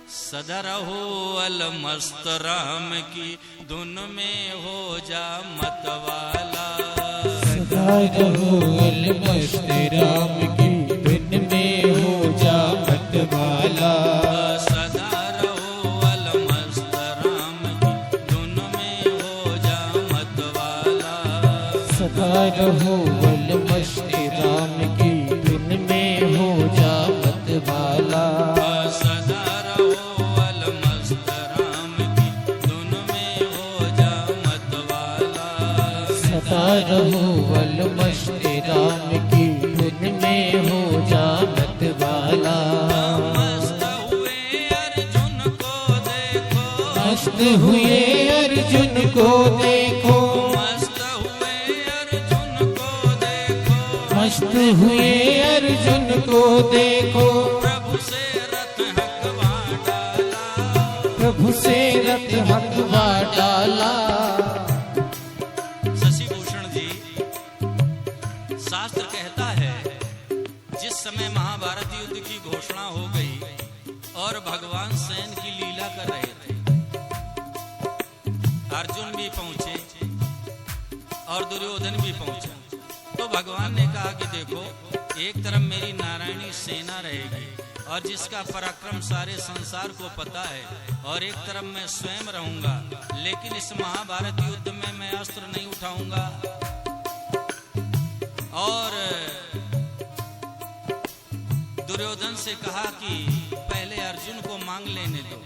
सदा रहो अलमस्त राम की धुन में हो जा मतवाला। सदा रहो अलमस्त राम की धुन में हो जा मतवाला। सदा रहो अलमस्त राम की धुन में हो जा मतवाला। सदा रहो अलमस्त राम की धुन में हो जा मतवाला। सदा रहो अलमस्त राम की धुन में हो जा मतवाला। सदा रहो अलमस्त राम की धुन में हो जा मतवाला। मस्त हुए अर्जुन को देखो, मस्त हुए अर्जुन को देखो, मस्त हुए अर्जुन को देखो, मस्त हुए अर्जुन को देखो। प्रभु से रथ हकवा डाला, प्रभु से रथ हकवा डाला। शशि भूषण जी, शास्त्र कहता है जिस समय महाभारत युद्ध की घोषणा हो गई और भगवान सेन की लीला कर रहे थे, अर्जुन भी पहुंचे और दुर्योधन भी पहुंचा, तो भगवान ने कहा कि देखो, एक तरफ मेरी नारायणी सेना रहेगी और जिसका पराक्रम सारे संसार को पता है, और एक तरफ मैं स्वयं रहूंगा, लेकिन इस महाभारत युद्ध में मैं अस्त्र नहीं उठाऊंगा। और दुर्योधन से कहा कि पहले अर्जुन को मांग लेने दो,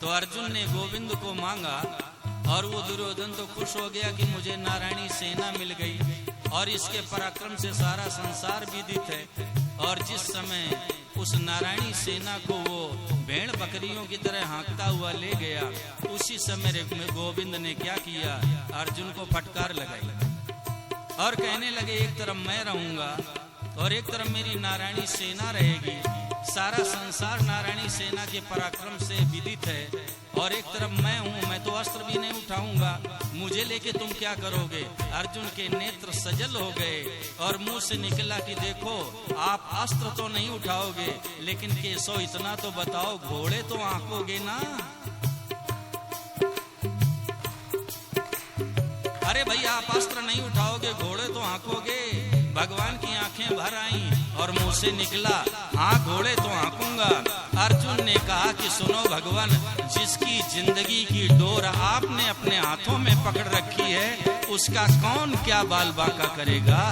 तो अर्जुन ने गोविंद को मांगा और वो दुर्योधन तो खुश हो गया कि मुझे नारायणी सेना मिल गई और इसके पराक्रम से सारा संसार विदित है। और जिस समय उस नारायणी सेना को वो भेड़ बकरियों की तरह हाँकता हुआ ले गया, उसी समय गोविंद ने क्या किया, अर्जुन को फटकार लगाई और कहने लगे एक तरफ मैं रहूंगा और एक तरफ मेरी नारायणी सेना रहेगी। सारा संसार नारायणी सेना के पराक्रम से विदित है और एक तरफ मैं हूँ, मैं तो अस्त्र भी नहीं उठाऊंगा, मुझे लेके तुम क्या करोगे। अर्जुन के नेत्र सजल हो गए और मुंह से निकला कि देखो, आप अस्त्र तो नहीं उठाओगे, लेकिन केशव इतना तो बताओ, घोड़े तो आंकोगे ना। अरे भाई, आप अस्त्र नहीं उठाओगे, घोड़े तो आंकोगे। भगवान की आंखें भर आई और मुंह से निकला, हाँ घोड़े तो आंकूंगा। अर्जुन ने कहा कि सुनो भगवान, जिसकी जिंदगी की डोर आपने अपने हाथों में पकड़ रखी है, उसका कौन क्या बाल बांका करेगा।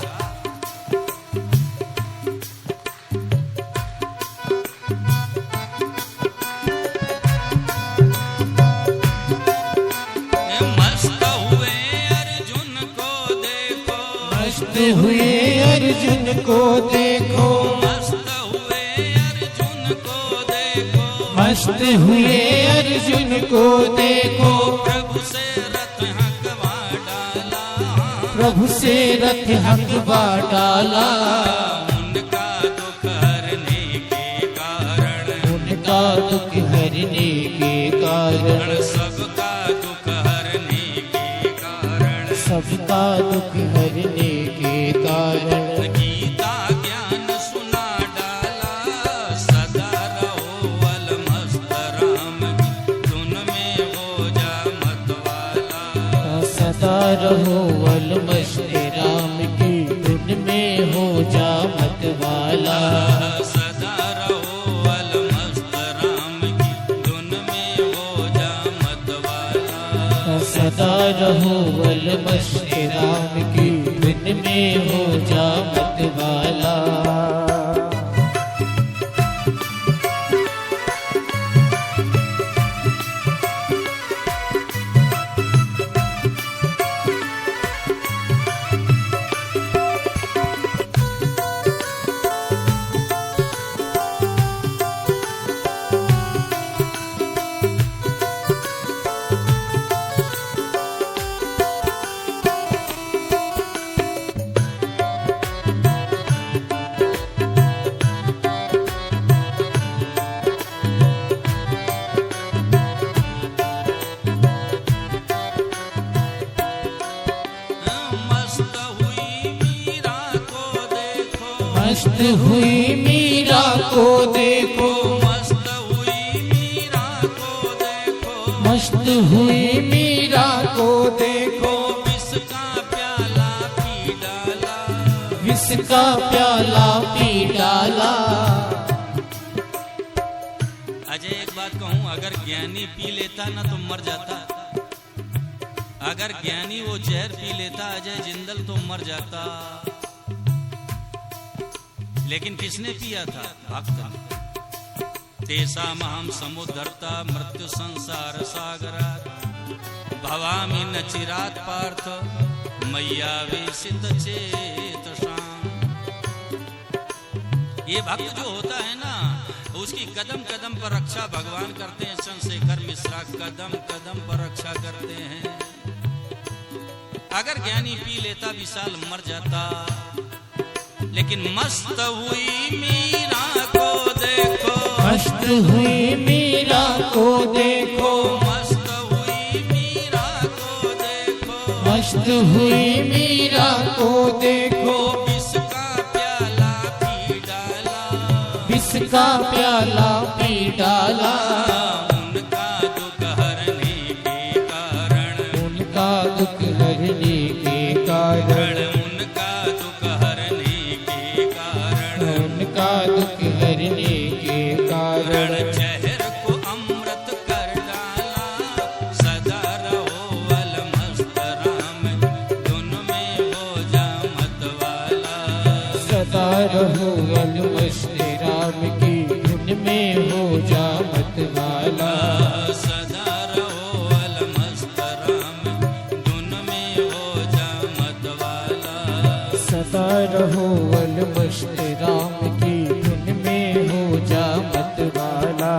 मस्त हुए अर्जुन को देखो, मस्त हुए अर्जुन को देखो, मस्त हुए अर्जुन को देखो, मस्त हुए अर्जुन को देखो। प्रभु से रथ हकवा डाला, प्रभु से रथ हकवा डाला। उनका दुख हरने के कारण, उनका दुख हरने के कारण, सबका दुख हरने के कारण, सबका दुख हरने के कारण। गीता ज्ञान सुना डाला। सदा रहो अलमस्त राम की धुन में हो जा मतवाला। सदा रहो अलमस्त राम की धुन में हो जा मतवाला। सदा रहो अलमस्त राम की धुन में हो जा मतवाला। सदा रहो अलमस्त राम की धुन में हो जा मतवाला। मस्त हुई मीरा को देखो, मस्त हुई मीरा मस्त हुई मीरा को देखो, विष का प्याला पी डाला, विष का प्याला पी डाला। अजय एक बात कहूं, अगर ज्ञानी पी लेता ना तो मर जाता। अगर ज्ञानी वो जहर पी लेता अजय जिंदल तो मर जाता। लेकिन किसने पिया था? भक्त ने। तेसा महम समुद्धरता मृत्यु संसार सागरात, भवामि न चिरात पार्थ मैया वेशित चेतसाम। ये भक्त जो होता है ना, उसकी कदम कदम पर रक्षा भगवान करते हैं। चंद्रशेखर मिश्रा कदम कदम पर रक्षा करते हैं। अगर ज्ञानी पी लेता विशाल मर जाता। लेकिन मस्त हुई मीरा को देखो, मस्त हुई मीरा को देखो, मस्त हुई मीरा को देखो, मस्त हुई मीरा को देखो। विष का प्याला पी डाला, विष का प्याला पी डाला। उनका दुख हरने के कारण, उनका दुख हरने के कारण, उनका दुख हरने के कारण, उनका दुख हरने के कारण। जहर को अमृत कर डाला, सदा रहो वल मस्त राम, धुन में हो जा मतवाला। सदा रहो वल मस्त राम की धुन में हो जा मतवाला। सदा रहो वल मस्त राम, धुन में हो जा मतवाला। सदा रहो वल मस्त राम की धुन में हो जा मतवाला।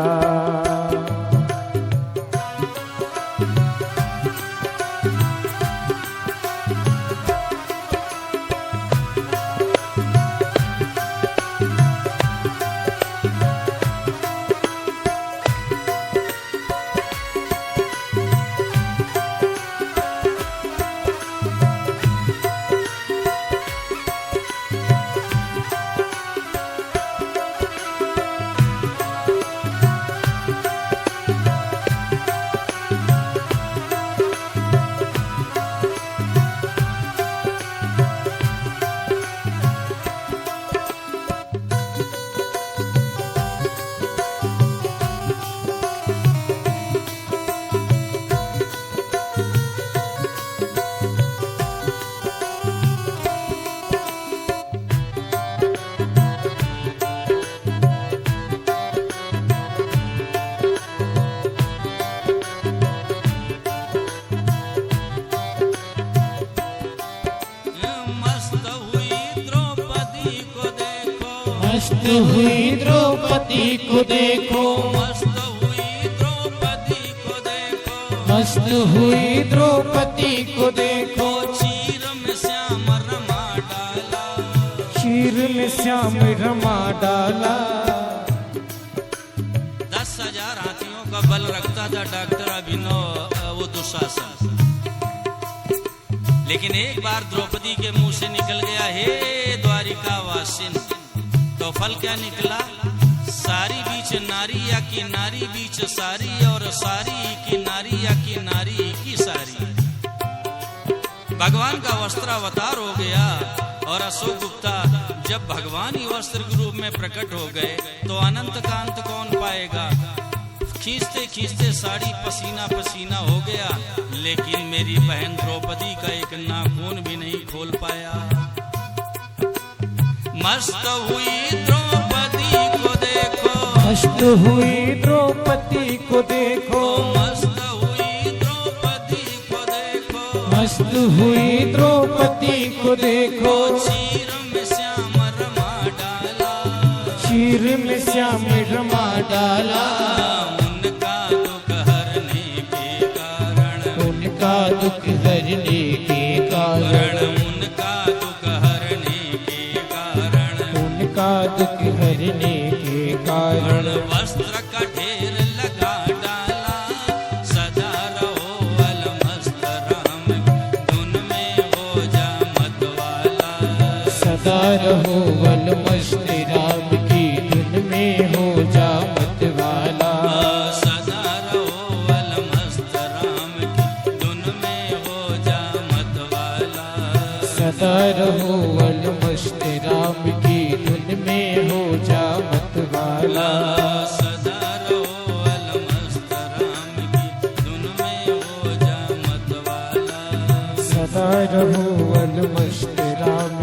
मस्त हुई द्रौपदी को देखो, मस्त हुई द्रौपदी को देखो, मस्त हुई द्रौपदी को देखो। चीर में श्याम रमा डाला, चीर में श्याम रमा डाला। 10,000 हाथियों का बल रखता था डॉक्टर अभिनव वो दुशासन। लेकिन एक बार द्रौपदी के मुंह से निकल गया, हे द्वारिका वासिन, तो फल क्या निकला? सारी बीच नारी या की नारी बीच सारी, और सारी की नारी या की नारी की सारी। भगवान का वस्त्रावतार हो गया। और अशोक गुप्ता, जब भगवान ही वस्त्र के रूप में प्रकट हो गए तो अनंत का अंत कौन पाएगा? खींचते खींचते साड़ी पसीना पसीना हो गया, लेकिन मेरी बहन द्रौपदी का एक नाखून भी नहीं खोल पाया। मस्त हुई द्रौपदी को देखो, मस्त हुई द्रौपदी को देखो, मस्त हुई द्रौपदी को देखो, मस्त हुई द्रौपदी को देखो। चीर में श्याम रमा डाला, चीर में श्याम रमा डाला। उनका दुख हरने के कारण, उनका दुख हरने के कारण, उनका दुख हरने के कारण, उनका दुख हरने के कारण। वस्त्र का ढेर लगा डाला, सदा रहो वल मस्त राम, धुन में हो जा मतवाला। सदा रहो वल मस्त राम की धुन में हो जा मतवाला। सदा रहो वल मस्त रहो वल मस्त राम की धुन में हो जा मतवाला। सदा रहो अलमस्त राम की धुन में हो जा मतवाला। सदा रहो वल मस्त राम